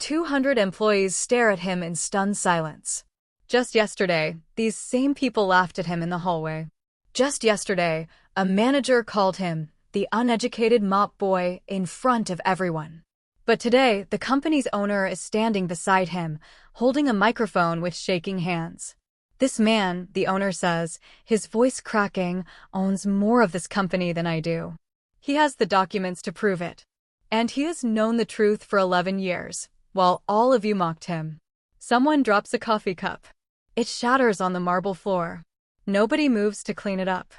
200 employees stare at him in stunned silence. Just yesterday, these same people laughed at him in the hallway. Just yesterday, a manager called him the uneducated mop boy in front of everyone. But today, the company's owner is standing beside him, holding a microphone with shaking hands. This man, the owner says, his voice cracking, owns more of this company than I do. He has the documents to prove it. And he has known the truth for 11 years, while all of you mocked him. Someone drops a coffee cup. It shatters on the marble floor. Nobody moves to clean it up.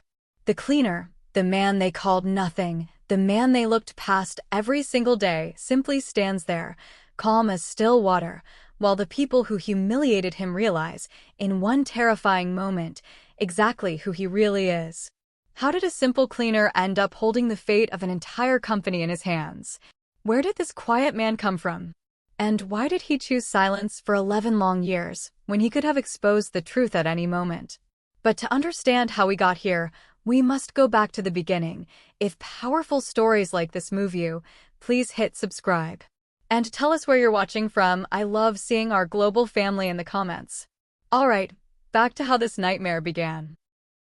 The cleaner, the man they called nothing, the man they looked past every single day, simply stands there, calm as still water, while the people who humiliated him realize, in one terrifying moment, exactly who he really is. How did a simple cleaner end up holding the fate of an entire company in his hands? Where did this quiet man come from? And why did he choose silence for 11 long years, when he could have exposed the truth at any moment? But to understand how we got here, we must go back to the beginning. If powerful stories like this move you, please hit subscribe. And tell us where you're watching from. I love seeing our global family in the comments. Alright, back to how this nightmare began.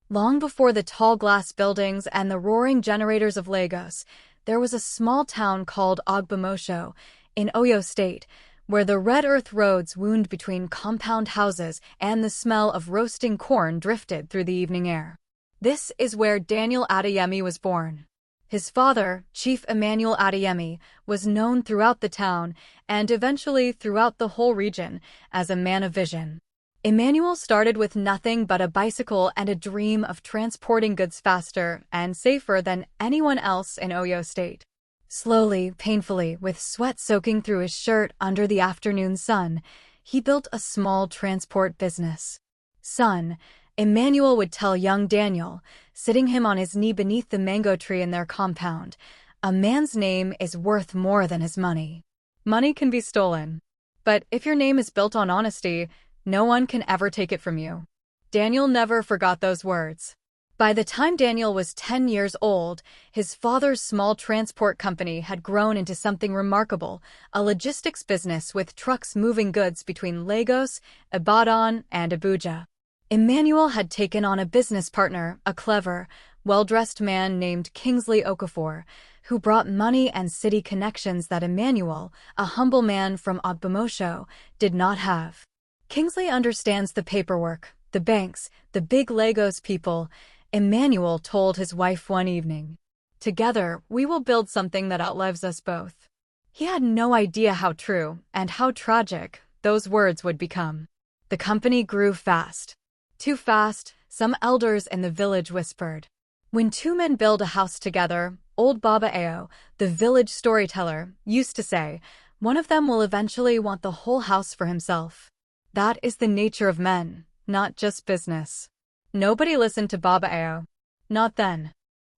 Long before the tall glass buildings and the roaring generators of Lagos, there was a small town called Ogbomosho, in Oyo State, where the red earth roads wound between compound houses and the smell of roasting corn drifted through the evening air. This is where Daniel Adeyemi was born. His father, Chief Emmanuel Adeyemi, was known throughout the town and eventually throughout the whole region as a man of vision. Emmanuel started with nothing but a bicycle and a dream of transporting goods faster and safer than anyone else in Oyo State. Slowly, painfully, with sweat soaking through his shirt under the afternoon sun, he built a small transport business. "Son," Emmanuel would tell young Daniel, sitting him on his knee beneath the mango tree in their compound, "a man's name is worth more than his money. Money can be stolen. But if your name is built on honesty, no one can ever take it from you." Daniel never forgot those words. By the time Daniel was 10 years old, his father's small transport company had grown into something remarkable, a logistics business with trucks moving goods between Lagos, Ibadan, and Abuja. Emmanuel had taken on a business partner, a clever, well-dressed man named Kingsley Okafor, who brought money and city connections that Emmanuel, a humble man from Ogbomosho, did not have. Kingsley understands the paperwork, the banks, the big Lagos people, Emmanuel told his wife one evening. "Together, we will build something that outlives us both." He had no idea how true and how tragic those words would become. The company grew fast. Too fast, some elders in the village whispered. When two men build a house together, old Baba Ayo, the village storyteller, used to say, one of them will eventually want the whole house for himself. That is the nature of men, not just business. Nobody listened to Baba Ayo. Not then.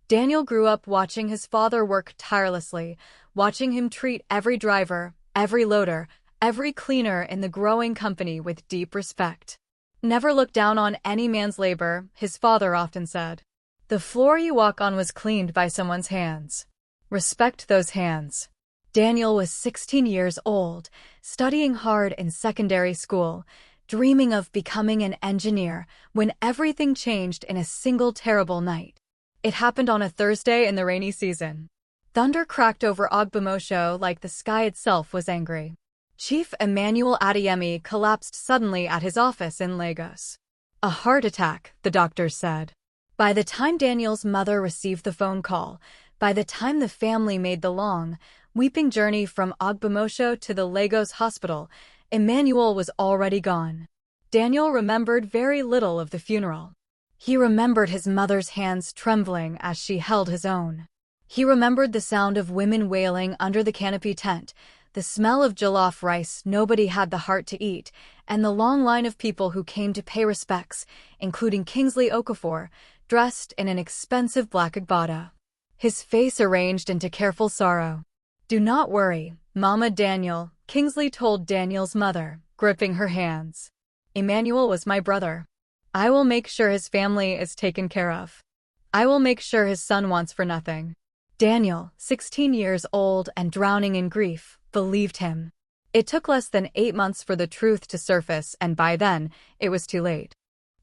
Daniel grew up watching his father work tirelessly, watching him treat every driver, every loader, every cleaner in the growing company with deep respect. "Never look down on any man's labor," his father often said. "The floor you walk on was cleaned by someone's hands. Respect those hands." Daniel was 16 years old, studying hard in secondary school, dreaming of becoming an engineer, when everything changed in a single terrible night. It happened on a Thursday in the rainy season. Thunder cracked over Ogbomosho like the sky itself was angry. Chief Emmanuel Adeyemi collapsed suddenly at his office in Lagos. A heart attack, the doctors said. By the time Daniel's mother received the phone call, by the time the family made the long, weeping journey from Ogbomosho to the Lagos hospital, Emmanuel was already gone. Daniel remembered very little of the funeral. He remembered his mother's hands trembling as she held his own. He remembered the sound of women wailing under the canopy tent, the smell of jollof rice nobody had the heart to eat, and the long line of people who came to pay respects, including Kingsley Okafor, dressed in an expensive black agbada. His face arranged into careful sorrow. "Do not worry, Mama Daniel," Kingsley told Daniel's mother, gripping her hands. "Emmanuel was my brother. I will make sure his family is taken care of. I will make sure his son wants for nothing." Daniel, 16 years old and drowning in grief, believed him. It took less than 8 months for the truth to surface, and by then, it was too late.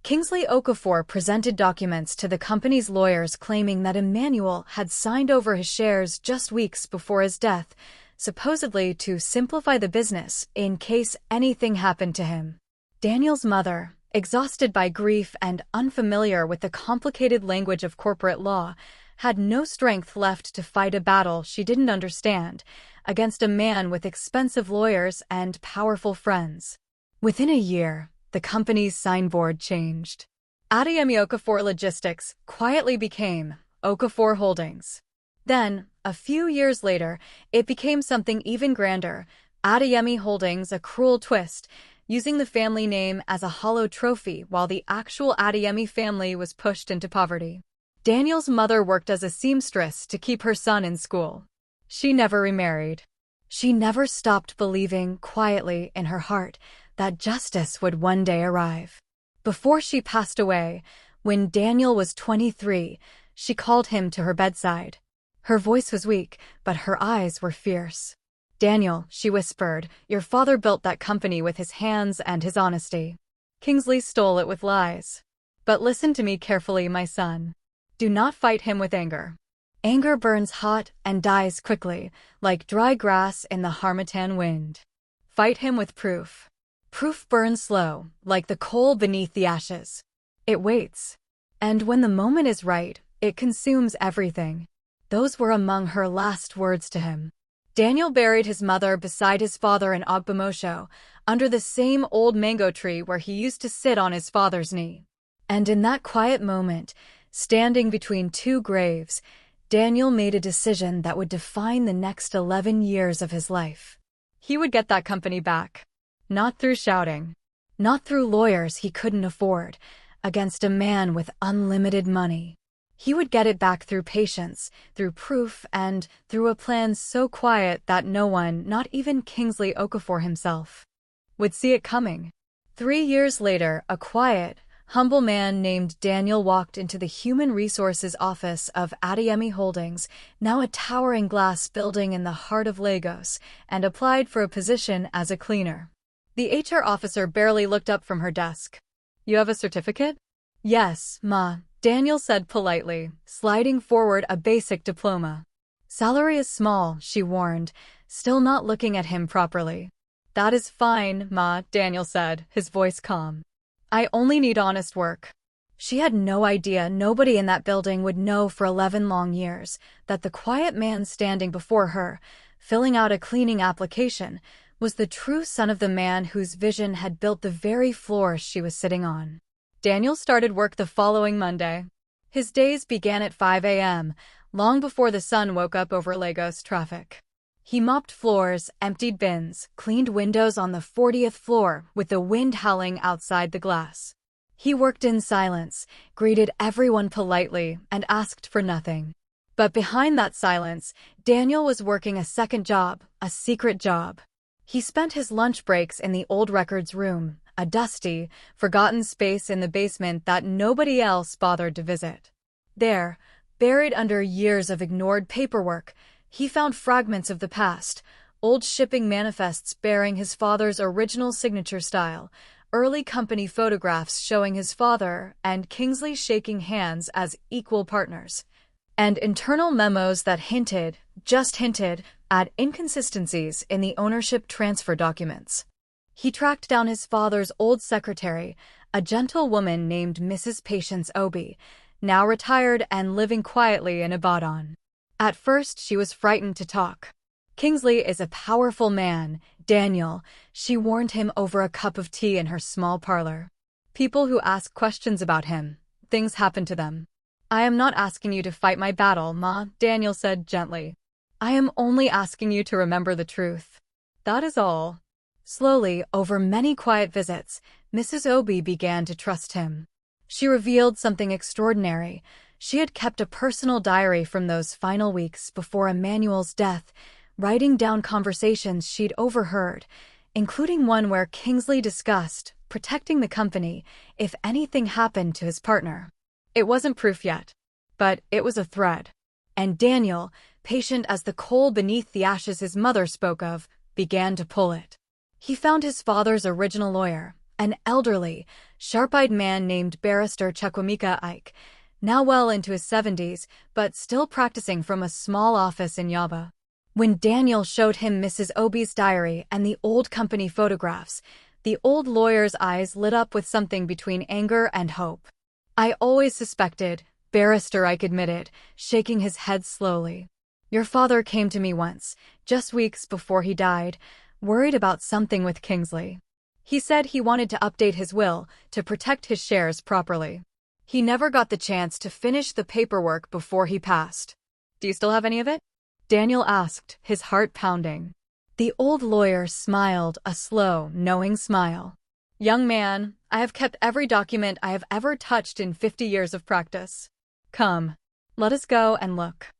Kingsley Okafor presented documents to the company's lawyers claiming that Emmanuel had signed over his shares just weeks before his death, supposedly to simplify the business in case anything happened to him. Daniel's mother, exhausted by grief and unfamiliar with the complicated language of corporate law, had no strength left to fight a battle she didn't understand against a man with expensive lawyers and powerful friends. Within a year, the company's signboard changed. Adeyemi Okafor Logistics quietly became Okafor Holdings. Then, a few years later, it became something even grander, Adeyemi Holdings, a cruel twist, using the family name as a hollow trophy while the actual Adeyemi family was pushed into poverty. Daniel's mother worked as a seamstress to keep her son in school. She never remarried. She never stopped believing quietly in her heart that justice would one day arrive. Before she passed away, when Daniel was 23, she called him to her bedside. Her voice was weak, but her eyes were fierce. "Daniel," she whispered, "your father built that company with his hands and his honesty. Kingsley stole it with lies. But listen to me carefully, my son. Do not fight him with anger. Anger burns hot and dies quickly, like dry grass in the harmattan wind. Fight him with proof. Proof burns slow, like the coal beneath the ashes. It waits. And when the moment is right, it consumes everything." Those were among her last words to him. Daniel buried his mother beside his father in Ogbomosho, under the same old mango tree where he used to sit on his father's knee. And in that quiet moment, standing between two graves, Daniel made a decision that would define the next 11 years of his life. He would get that company back. Not through shouting. Not through lawyers he couldn't afford, against a man with unlimited money. He would get it back through patience, through proof, and through a plan so quiet that no one, not even Kingsley Okafor himself, would see it coming. 3 years later, a quiet, humble man named Daniel walked into the Human Resources office of Adeyemi Holdings, now a towering glass building in the heart of Lagos, and applied for a position as a cleaner. The HR officer barely looked up from her desk. "You have a certificate?" "Yes, Ma," Daniel said politely, sliding forward a basic diploma. "Salary is small," she warned, still not looking at him properly. "That is fine, Ma," Daniel said, his voice calm. "I only need honest work." She had no idea nobody in that building would know for 11 long years that the quiet man standing before her, filling out a cleaning application, was the true son of the man whose vision had built the very floor she was sitting on. Daniel started work the following Monday. His days began at 5 a.m., long before the sun woke up over Lagos traffic. He mopped floors, emptied bins, cleaned windows on the 40th floor with the wind howling outside the glass. He worked in silence, greeted everyone politely, and asked for nothing. But behind that silence, Daniel was working a second job, a secret job. He spent his lunch breaks in the old records room, a dusty, forgotten space in the basement that nobody else bothered to visit. There, buried under years of ignored paperwork, he found fragments of the past, old shipping manifests bearing his father's original signature style, early company photographs showing his father and Kingsley shaking hands as equal partners, and internal memos that just hinted, at inconsistencies in the ownership transfer documents. He tracked down his father's old secretary, a gentle woman named Mrs. Patience Obi, now retired and living quietly in Ibadan. At first, she was frightened to talk. "Kingsley is a powerful man, Daniel," she warned him over a cup of tea in her small parlor. "People who ask questions about him, things happen to them." "I am not asking you to fight my battle, Ma," Daniel said gently. "I am only asking you to remember the truth. That is all." Slowly, over many quiet visits, Mrs. Obi began to trust him. She revealed something extraordinary. She had kept a personal diary from those final weeks before Emmanuel's death, writing down conversations she'd overheard, including one where Kingsley discussed protecting the company if anything happened to his partner. It wasn't proof yet, but it was a thread. And Daniel, patient as the coal beneath the ashes his mother spoke of, began to pull it. He found his father's original lawyer, an elderly, sharp-eyed man named Barrister Chukwemeka Ike, now well into his 70s, but still practicing from a small office in Yaba. When Daniel showed him Mrs. Obi's diary and the old company photographs, the old lawyer's eyes lit up with something between anger and hope. "I always suspected," Barrister Ike admitted, shaking his head slowly. "Your father came to me once, just weeks before he died, worried about something with Kingsley. He said he wanted to update his will to protect his shares properly. He never got the chance to finish the paperwork before he passed." "Do you still have any of it?" Daniel asked, his heart pounding. The old lawyer smiled, a slow, knowing smile. "Young man, I have kept every document I have ever touched in 50 years of practice. Come, let us go and look."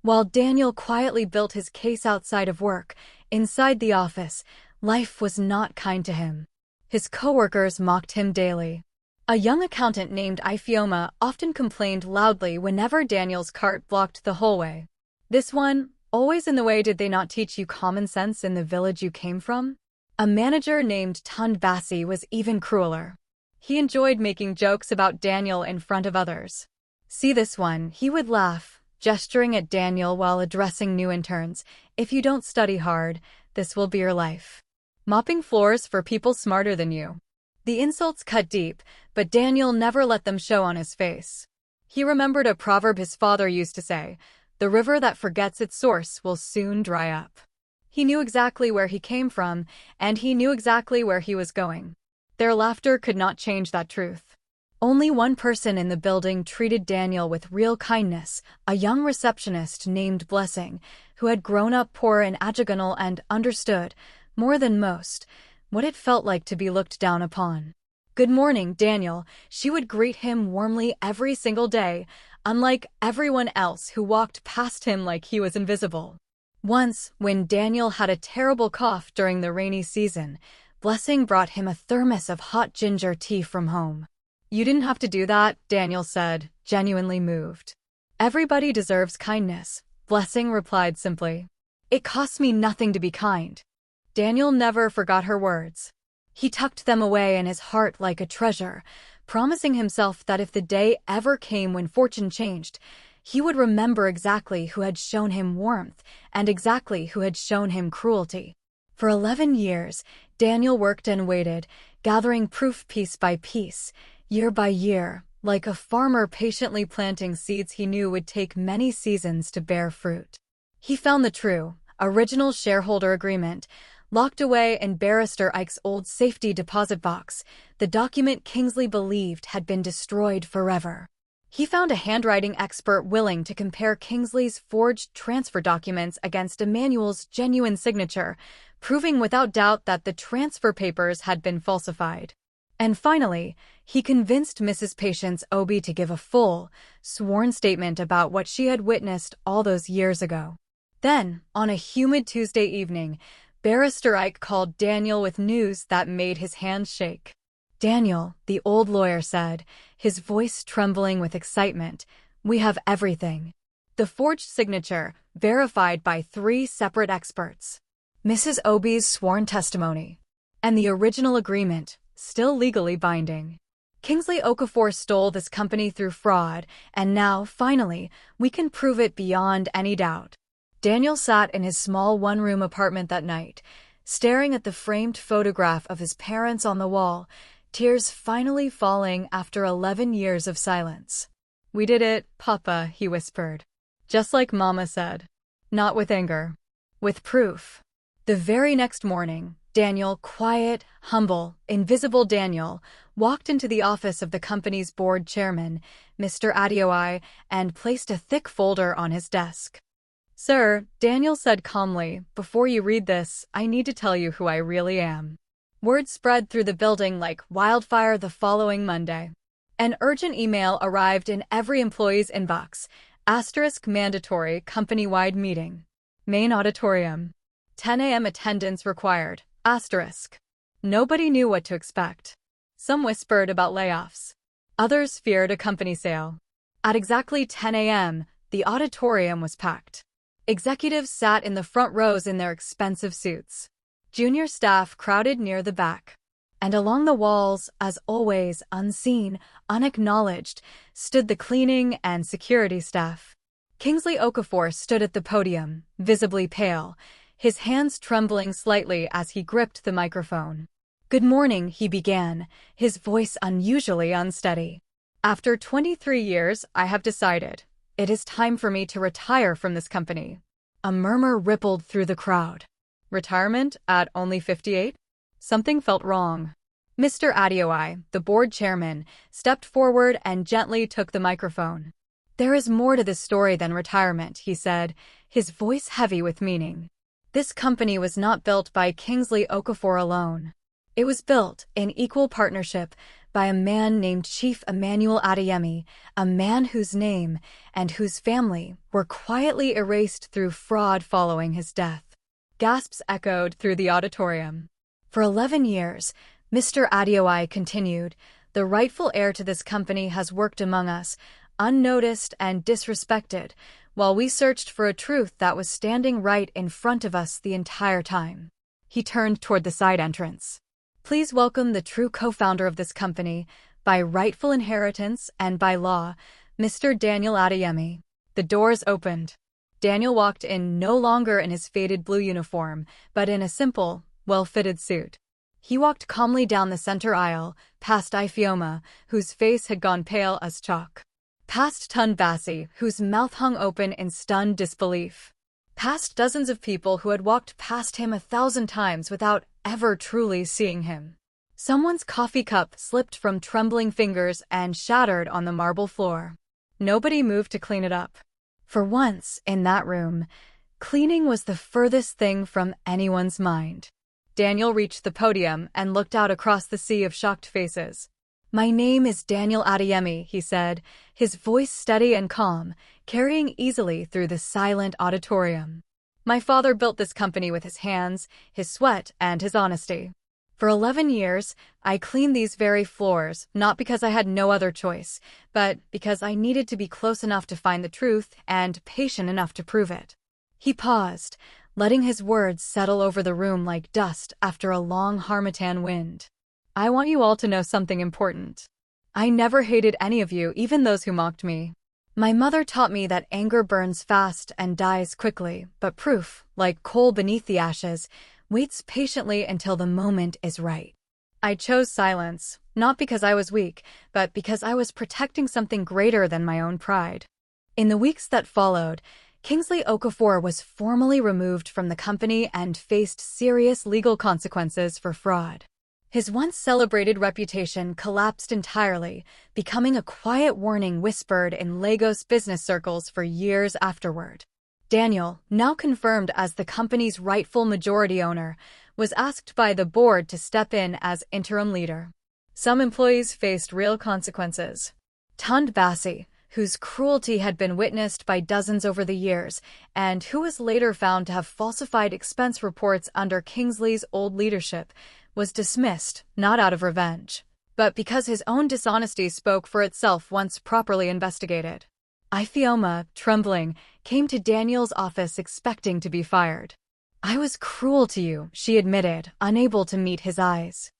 While Daniel quietly built his case outside of work, inside the office, life was not kind to him. His coworkers mocked him daily. A young accountant named Ifeoma often complained loudly whenever Daniel's cart blocked the hallway. "This one, always in the way. Did they not teach you common sense in the village you came from?" A manager named Tund Bassi was even crueler. He enjoyed making jokes about Daniel in front of others. "See this one," he would laugh, gesturing at Daniel while addressing new interns. "If you don't study hard, this will be your life. Mopping floors for people smarter than you." The insults cut deep, but Daniel never let them show on his face. He remembered a proverb his father used to say, "The river that forgets its source will soon dry up." He knew exactly where he came from, and he knew exactly where he was going. Their laughter could not change that truth. Only one person in the building treated Daniel with real kindness, a young receptionist named Blessing, who had grown up poor in Ajagunal and understood, more than most, what it felt like to be looked down upon. "Good morning, Daniel," she would greet him warmly every single day, unlike everyone else who walked past him like he was invisible. Once, when Daniel had a terrible cough during the rainy season, Blessing brought him a thermos of hot ginger tea from home. "You didn't have to do that," Daniel said, genuinely moved. "Everybody deserves kindness," Blessing replied simply. "It costs me nothing to be kind." Daniel never forgot her words. He tucked them away in his heart like a treasure, promising himself that if the day ever came when fortune changed, he would remember exactly who had shown him warmth and exactly who had shown him cruelty. For 11 years, Daniel worked and waited, gathering proof piece by piece, year by year, like a farmer patiently planting seeds he knew would take many seasons to bear fruit. He found the true, original shareholder agreement, locked away in Barrister Ike's old safety deposit box, the document Kingsley believed had been destroyed forever. He found a handwriting expert willing to compare Kingsley's forged transfer documents against Emmanuel's genuine signature, proving without doubt that the transfer papers had been falsified. And finally, he convinced Mrs. Patience Obi to give a full, sworn statement about what she had witnessed all those years ago. Then, on a humid Tuesday evening, Barrister Ike called Daniel with news that made his hands shake. "Daniel," the old lawyer said, his voice trembling with excitement, "we have everything. The forged signature, verified by 3 separate experts. Mrs. Obi's sworn testimony. And the original agreement, still legally binding. Kingsley Okafor stole this company through fraud, and now, finally, we can prove it beyond any doubt." Daniel sat in his small one-room apartment that night, staring at the framed photograph of his parents on the wall, tears finally falling after 11 years of silence. "We did it, Papa," he whispered. "Just like Mama said. Not with anger. With proof." The very next morning, Daniel, quiet, humble, invisible Daniel, walked into the office of the company's board chairman, Mr. Adeyemi, and placed a thick folder on his desk. "Sir," Daniel said calmly, "before you read this, I need to tell you who I really am." Word spread through the building like wildfire the following Monday. An urgent email arrived in every employee's inbox. * mandatory company-wide meeting. Main auditorium. 10 a.m. attendance required. *. Nobody knew what to expect. Some whispered about layoffs. Others feared a company sale. At exactly 10 a.m., the auditorium was packed. Executives sat in the front rows in their expensive suits. Junior staff crowded near the back. And along the walls, as always, unseen, unacknowledged, stood the cleaning and security staff. Kingsley Okafor stood at the podium, visibly pale, his hands trembling slightly as he gripped the microphone. "Good morning," he began, his voice unusually unsteady. "After 23 years, I have decided. It is time for me to retire from this company." A murmur rippled through the crowd. Retirement at only 58? Something felt wrong. Mr. Adeyemi, the board chairman, stepped forward and gently took the microphone. "There is more to this story than retirement," he said, his voice heavy with meaning. "This company was not built by Kingsley Okafor alone. It was built, in equal partnership, by a man named Chief Emmanuel Adeyemi, a man whose name and whose family were quietly erased through fraud following his death." Gasps echoed through the auditorium. "For 11 years, Mr. Adeyemi continued, the rightful heir to this company has worked among us, unnoticed and disrespected, while we searched for a truth that was standing right in front of us the entire time." He turned toward the side entrance. "Please welcome the true co-founder of this company, by rightful inheritance and by law, Mr. Daniel Adeyemi." The doors opened. Daniel walked in no longer in his faded blue uniform, but in a simple, well-fitted suit. He walked calmly down the center aisle, past Ifeoma, whose face had gone pale as chalk. Past Tun Bassi, whose mouth hung open in stunned disbelief. Past dozens of people who had walked past him 1,000 times without ever truly seeing him. Someone's coffee cup slipped from trembling fingers and shattered on the marble floor. Nobody moved to clean it up. For once, in that room, cleaning was the furthest thing from anyone's mind. Daniel reached the podium and looked out across the sea of shocked faces. "My name is Daniel Adeyemi," he said, his voice steady and calm, carrying easily through the silent auditorium. "My father built this company with his hands, his sweat, and his honesty. For 11 years, I cleaned these very floors, not because I had no other choice, but because I needed to be close enough to find the truth and patient enough to prove it." He paused, letting his words settle over the room like dust after a long harmattan wind. "I want you all to know something important. I never hated any of you, even those who mocked me. My mother taught me that anger burns fast and dies quickly, but proof, like coal beneath the ashes, waits patiently until the moment is right. I chose silence, not because I was weak, but because I was protecting something greater than my own pride." In the weeks that followed, Kingsley Okafor was formally removed from the company and faced serious legal consequences for fraud. His once celebrated reputation collapsed entirely, becoming a quiet warning whispered in Lagos business circles for years afterward. Daniel, now confirmed as the company's rightful majority owner, was asked by the board to step in as interim leader. Some employees faced real consequences. Tun Bassi, whose cruelty had been witnessed by dozens over the years, and who was later found to have falsified expense reports under Kingsley's old leadership, was dismissed, not out of revenge, but because his own dishonesty spoke for itself once properly investigated. Ifeoma, trembling, came to Daniel's office expecting to be fired. "I was cruel to you," she admitted, unable to meet his eyes.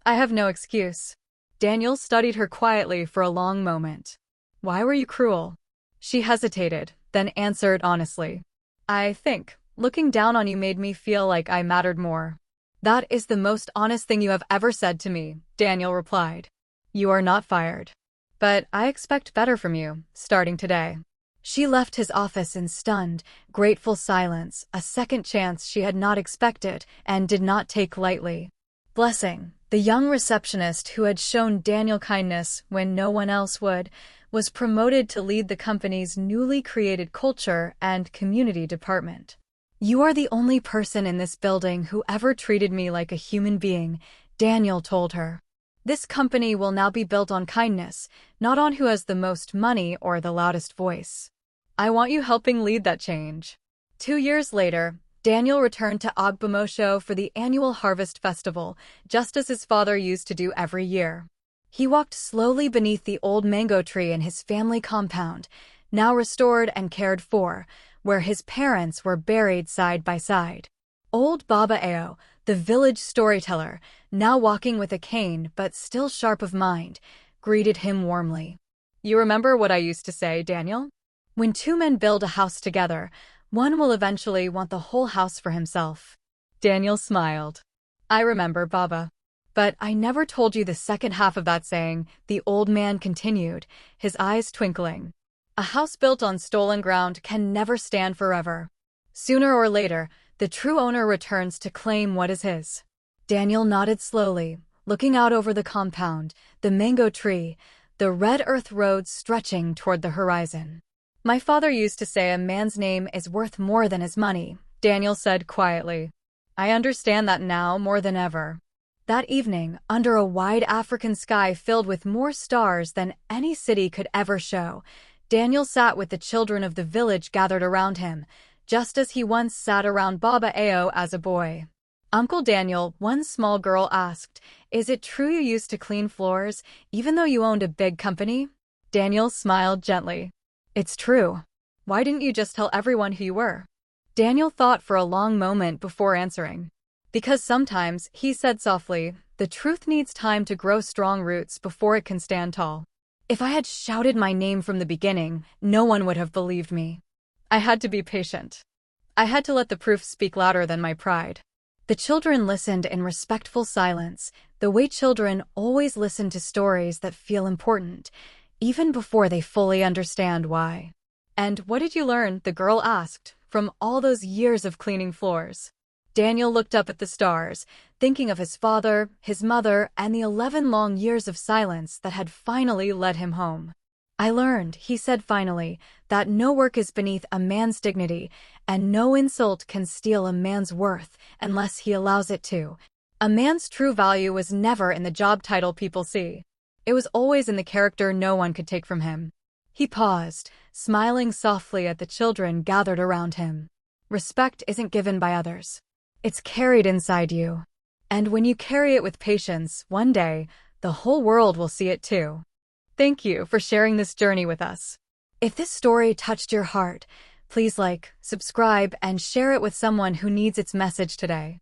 "I have no excuse." Daniel studied her quietly for a long moment. "Why were you cruel?" She hesitated, then answered honestly. "I think, looking down on you made me feel like I mattered more." "That is the most honest thing you have ever said to me," Daniel replied. "You are not fired. But I expect better from you, starting today." She left his office in stunned, grateful silence, a second chance she had not expected and did not take lightly. Blessing, the young receptionist who had shown Daniel kindness when no one else would, was promoted to lead the company's newly created culture and community department. "You are the only person in this building who ever treated me like a human being," Daniel told her. "This company will now be built on kindness, not on who has the most money or the loudest voice. I want you helping lead that change." 2 years later, Daniel returned to Ogbomosho for the annual Harvest Festival, just as his father used to do every year. He walked slowly beneath the old mango tree in his family compound, now restored and cared for, where his parents were buried side by side. Old Baba Ao, The village storyteller, now walking with a cane but still sharp of mind, greeted him warmly. "You remember what I used to say, Daniel? When two men build a house together, one will eventually want the whole house for himself." Daniel smiled. "I remember, Baba. But I never told you the second half of that saying," the old man continued, his eyes twinkling. "A house built on stolen ground can never stand forever. Sooner or later, the true owner returns to claim what is his." Daniel nodded slowly, looking out over the compound, the mango tree, the red earth road stretching toward the horizon. "My father used to say a man's name is worth more than his money," Daniel said quietly. "I understand that now more than ever." That evening, under a wide African sky filled with more stars than any city could ever show, Daniel sat with the children of the village gathered around him, just as he once sat around Baba Ao as a boy. "Uncle Daniel," one small girl asked, "is it true you used to clean floors, even though you owned a big company?" Daniel smiled gently. "It's true. Why didn't you just tell everyone who you were?" Daniel thought for a long moment before answering. "Because sometimes," he said softly, "the truth needs time to grow strong roots before it can stand tall. If I had shouted my name from the beginning, no one would have believed me. I had to be patient. I had to let the proof speak louder than my pride." The children listened in respectful silence, the way children always listen to stories that feel important, even before they fully understand why. "And what did you learn?" the girl asked, "from all those years of cleaning floors?" Daniel looked up at the stars, thinking of his father, his mother, and the 11 long years of silence that had finally led him home. "I learned," he said finally, "that no work is beneath a man's dignity, and no insult can steal a man's worth unless he allows it to. A man's true value was never in the job title people see. It was always in the character no one could take from him." He paused, smiling softly at the children gathered around him. "Respect isn't given by others. It's carried inside you. And when you carry it with patience, one day, the whole world will see it too." Thank you for sharing this journey with us. If this story touched your heart, please like, subscribe, and share it with someone who needs its message today.